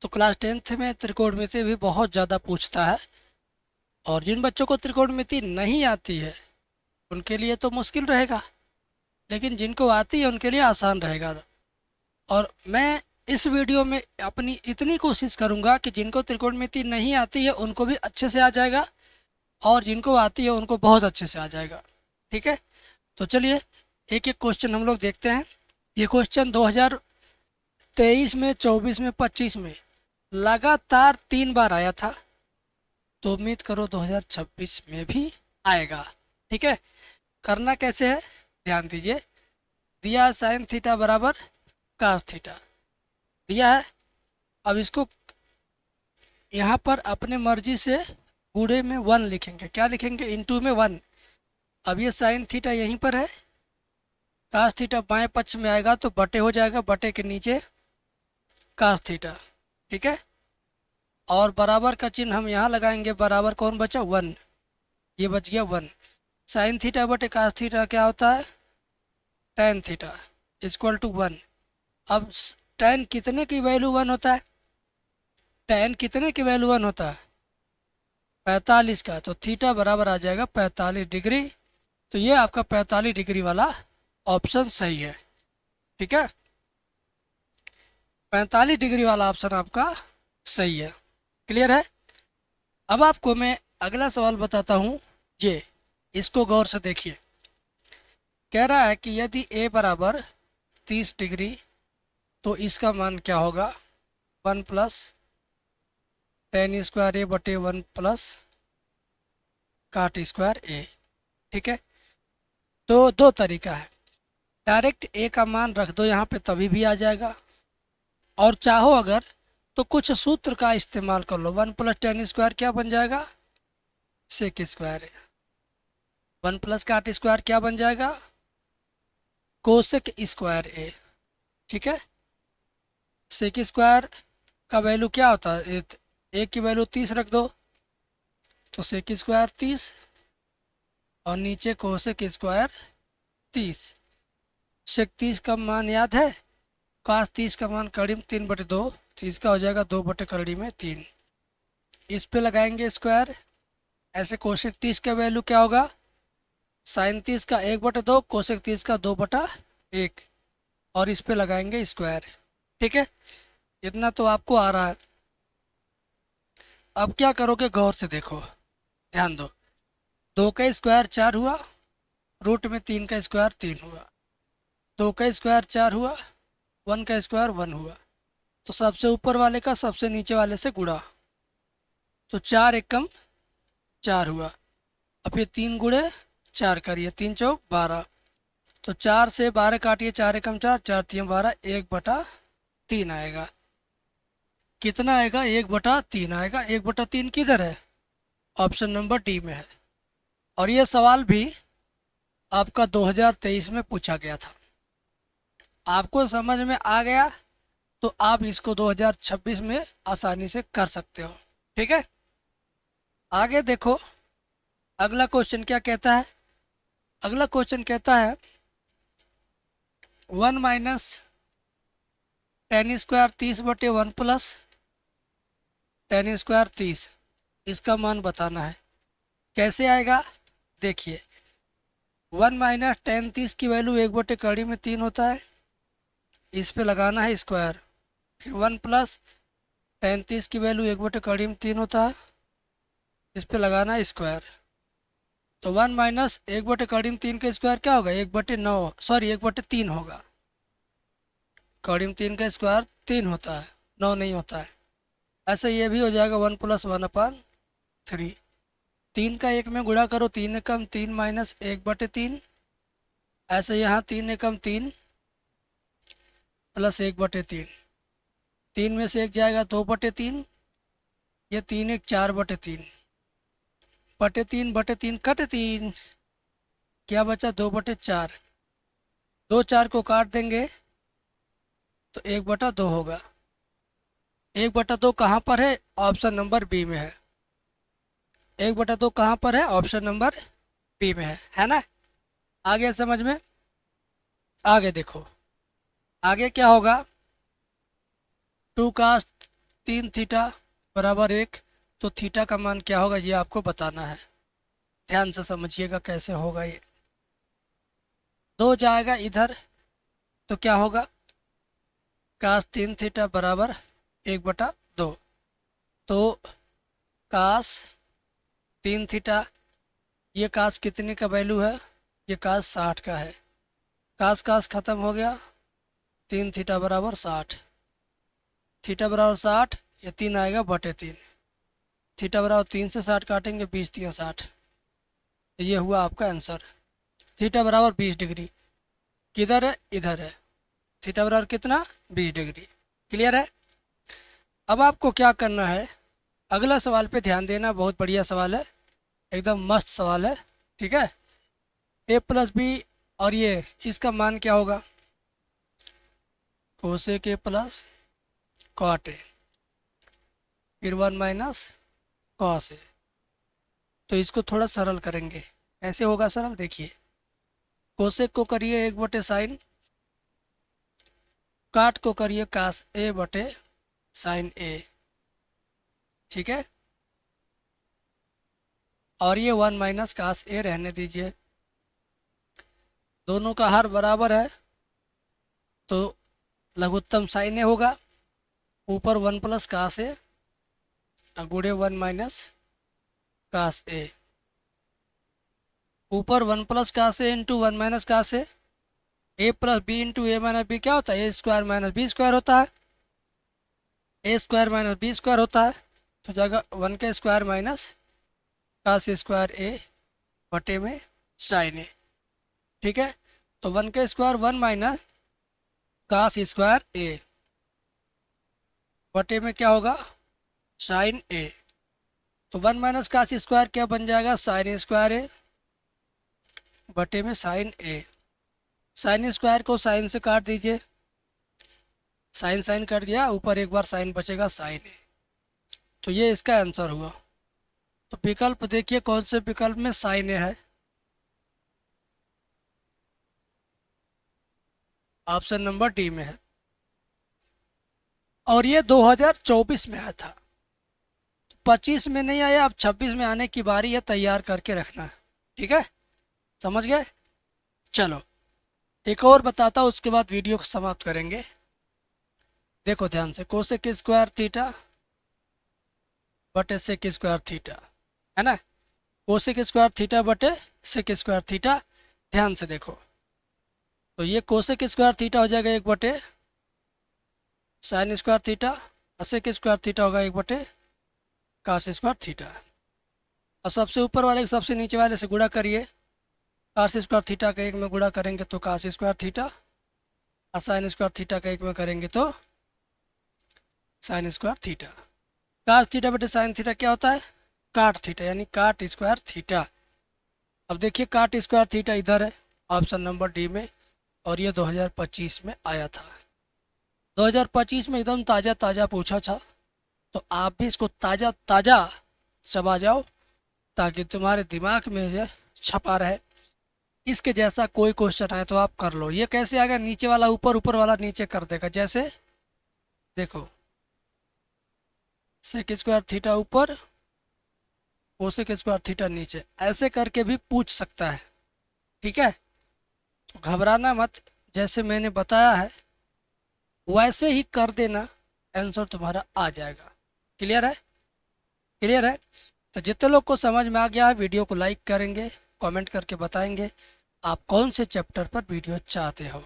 तो class 10th में त्रिकोणमिति भी बहुत ज़्यादा पूछता है, और जिन बच्चों को त्रिकोणमिति नहीं आती है उनके लिए तो मुश्किल रहेगा, लेकिन जिनको आती है उनके लिए आसान रहेगा। और मैं इस वीडियो में अपनी इतनी कोशिश करूंगा कि जिनको त्रिकोणमिति नहीं आती है उनको भी अच्छे से आ जाएगा, और जिनको आती है उनको बहुत अच्छे से आ जाएगा। ठीक है, तो चलिए एक एक क्वेश्चन हम लोग देखते हैं। ये क्वेश्चन 2023 में, 24 में, 25 में लगातार 3 बार आया था, तो उम्मीद करो 2026 में भी आएगा। ठीक है, करना कैसे है ध्यान दीजिए। दिया साइन थीटा बराबर cos थीटा दिया है। अब इसको यहाँ पर अपने मर्जी से गुणे में 1 लिखेंगे। क्या लिखेंगे? इनटू में 1। अब ये साइन थीटा यहीं पर है, cos थीटा बाएं पक्ष में आएगा तो बटे हो जाएगा, बटे के नीचे cos थीटा। ठीक है, और बराबर का चिन्ह हम यहाँ लगाएंगे। बराबर कौन बचा? 1। ये बच गया 1। साइन थीटा बटे cos थीटा क्या होता है? tan theta equal to 1। अब tan कितने की वैल्यू 1 होता है? tan कितने की वैल्यू 1 होता है? 45 का। तो थीटा बराबर आ जाएगा 45 डिग्री। तो ये आपका 45 डिग्री वाला ऑप्शन सही है। ठीक है, 45 डिग्री वाला ऑप्शन आपका सही है। क्लियर है? अब आपको मैं अगला सवाल बताता हूँ, ये इसको गौर से देखिए। कह रहा है कि यदि a बराबर 30 डिग्री तो इसका मान क्या होगा? 1 प्लस tan स्क्वायर ए बटे 1 प्लस cot स्क्वायर ए। ठीक है, तो दो तरीका है। डायरेक्ट a का मान रख दो यहाँ पे, तभी भी आ जाएगा, और चाहो अगर तो कुछ सूत्र का इस्तेमाल कर लो। 1 प्लस tan स्क्वायर क्या बन जाएगा? सेक स्क्वायर है। 1 प्लस cot स्क्वायर क्या बन जाएगा? कोसेक स्क्वायर ए। ठीक है, सेक स्क्वायर का वैल्यू क्या होता है? ए की वैल्यू 30 रख दो तो सेक स्क्वायर 30, और नीचे कोसेक स्क्वायर 30। सेक 30 का मान याद है? cos 30 का मान कड़ी में 3/2, तो इसका हो जाएगा 2 बटे कड़ी में 3। इस पे लगाएंगे स्क्वायर। ऐसे कोसेक 30 का वैल्यू क्या होगा? साइन 30 का 1/2, कोसेक 30 का 2/1, और इस पे लगाएंगे स्क्वायर। ठीक है, इतना तो आपको आ रहा है। अब क्या करोगे? गौर से देखो, ध्यान दो। 2 का स्क्वायर 4 हुआ, रूट में 3 का स्क्वायर 3 हुआ। 2 का स्क्वायर 4 हुआ, 1 का स्क्वायर 1 हुआ। तो सबसे ऊपर वाले का सबसे नीचे वाले से गुणा, तो 4 एकम 4 हुआ। अब ये 3 गुणे 4 करिए, 3 चौक 12। तो 4 से 12 काटिए, 4 एकम 4, 4 3 12, 1/3 आएगा। कितना आएगा? 1/3 आएगा। 1/3 किधर है? ऑप्शन नंबर डी में है। और ये सवाल भी आपका 2023 में पूछा गया था। आपको समझ में आ गया तो आप इसको 2026 में आसानी से कर सकते हो। ठीक है, आगे देखो अगला क्वेश्चन क्या कहता है। अगला क्वेश्चन कहता है 1 minus tan square 30/1 plus tan square 30, इसका मान बताना है। कैसे आएगा? देखिए, 1 माइनस tan 30 की वैल्यू 1/3 होता है, इस पे लगाना है स्क्वायर। फिर 1 प्लस tan 30 की वैल्यू 1/3 होता है, इस पे लगाना है स्क्वायर। तो 1 माइनस 1/3 का स्क्वायर क्या होगा? 1/9, सॉरी 1/3 होगा। कड़ी में 3 का स्क्वायर 3 होता है, 9 नहीं होता है। ऐसे ये भी हो जाएगा 1 प्लस 1/3। 3 का 1 में गुणा करो, 3 एकम 3 माइनस 1/3। ऐसे यहाँ 3 एकम 3 प्लस 1/3। 3 में से 1 जाएगा 2/3, ये 3 1 4/3, बटे 3/3 कटे 3, क्या बचा? 2/4। 2 4 को काट देंगे तो 1/2 होगा। 1/2 कहाँ पर है? ऑप्शन नंबर बी में है। 1/2 कहाँ पर है? ऑप्शन नंबर बी में है ना? आगे समझ में? आगे देखो, आगे क्या होगा? 2 cos 3 थीटा बराबर 1, तो थीटा का मान क्या होगा ये आपको बताना है। ध्यान से समझिएगा कैसे होगा ये। 2 जाएगा इधर तो क्या होगा, कास 3 थीटा बराबर 1/2। तो कास 3 थीटा, ये कास कितने का वैल्यू है, ये कास 60 का है। कास कास खत्म हो गया, 3 थीटा बराबर 60, थीटा बराबर 60, ये 3 आएगा बटे 3, थीटा बराबर 3 से 60 काटेंगे, 20 3 60, ये हुआ आपका आंसर। थीटा बराबर 20 डिग्री किधर है, इधर है। थीटा बराबर कितना, 20 डिग्री। क्लियर है। अब आपको क्या करना है, अगला सवाल पे ध्यान देना, बहुत बढ़िया सवाल है, एकदम मस्त सवाल है। ठीक है, ए प्लस बी, और ये इसका मान क्या होगा, cosec a plus cot a, फिर 1 माइनस कॉस ए। तो इसको थोड़ा सरल करेंगे, ऐसे होगा सरल। देखिए, कोसेक को करिए 1/sin, काट को करिए कास ए बटे साइन ए। ठीक है, और ये 1 माइनस कास ए रहने दीजिए। दोनों का हर बराबर है तो लघुत्तम साइन ए होगा, ऊपर 1 प्लस कास ए गुणे 1 माइनस कास ए, ऊपर 1 प्लस कास ए इंटू 1 माइनस कास ए प्लस बी इंटू ए माइनस बी क्या होता है, ए स्क्वायर माइनस बी स्क्वायर होता है, ए स्क्वायर माइनस बी स्क्वायर होता है। तो जगह 1 का स्क्वायर माइनस कास स्क्वायर ए बटे में साइन ए। ठीक है, तो 1 का स्क्वायर 1 माइनस कास स्क्वायर ए बटे में क्या होगा, साइन ए। तो 1 माइनस कास स्क्वायर क्या बन जाएगा, साइन स्क्वायर ए बटे में साइन ए। साइन स्क्वायर को साइन से काट दीजिए, साइन साइन कट गया, ऊपर एक बार साइन बचेगा साइन ए। तो ये इसका आंसर हुआ। तो विकल्प देखिए कौन से विकल्प में साइन ए है, ऑप्शन नंबर डी में है। और ये 2024 में आया था, 25 में नहीं आया, अब 26 में आने की बारी है, तैयार करके रखना है। ठीक है, समझ गए। चलो एक और बताता हूँ, उसके बाद वीडियो को समाप्त करेंगे। देखो ध्यान से, कोसेक स्क्वायर थीटा बटे सेक स्क्वायर थीटा है ना, कोसेक स्क्वायर थीटा बटे सेक स्क्वायर थीटा। ध्यान से देखो, तो ये कोसेक स्क्वायर थीटा हो जाएगा 1 बटे साइन स्क्वायर थीटा, और सेक स्क्वायर थीटा होगा 1 बटे कास स्क्वायर थीटा। और सबसे ऊपर वाले सबसे नीचे वाले से गुणा करिए, कास स्क्वायर थीटा का 1 में गुणा करेंगे तो कास स्क्वायर थीटा, और साइन स्क्वायर थीटा का 1 में करेंगे तो sine square theta. Cos theta बटे साइन थीटा क्या होता है, काट थीटा, यानी काट स्क्वायर थीटा। अब देखिए काट स्क्वायर थीटा इधर है, ऑप्शन नंबर डी में, और ये 2025 में आया था। 2025 में एकदम ताज़ा ताज़ा पूछा था, तो आप भी इसको ताज़ा ताज़ा चबा जाओ, ताकि तुम्हारे दिमाग में ये छपा रहे। इसके जैसा कोई क्वेश्चन आए तो आप कर लो। ये कैसे आएगा, नीचे वाला ऊपर, ऊपर वाला नीचे कर देगा। जैसे देखो, सेक स्क्वायर थीटा ऊपर, कोसेक स्क्वायर थीटा नीचे, ऐसे करके भी पूछ सकता है। ठीक है, तो घबराना मत, जैसे मैंने बताया है वैसे ही कर देना, आंसर तुम्हारा आ जाएगा। क्लियर है, क्लियर है। तो जितने लोग को समझ में आ गया है, वीडियो को लाइक करेंगे, कमेंट करके बताएंगे आप कौन से चैप्टर पर वीडियो चाहते हो।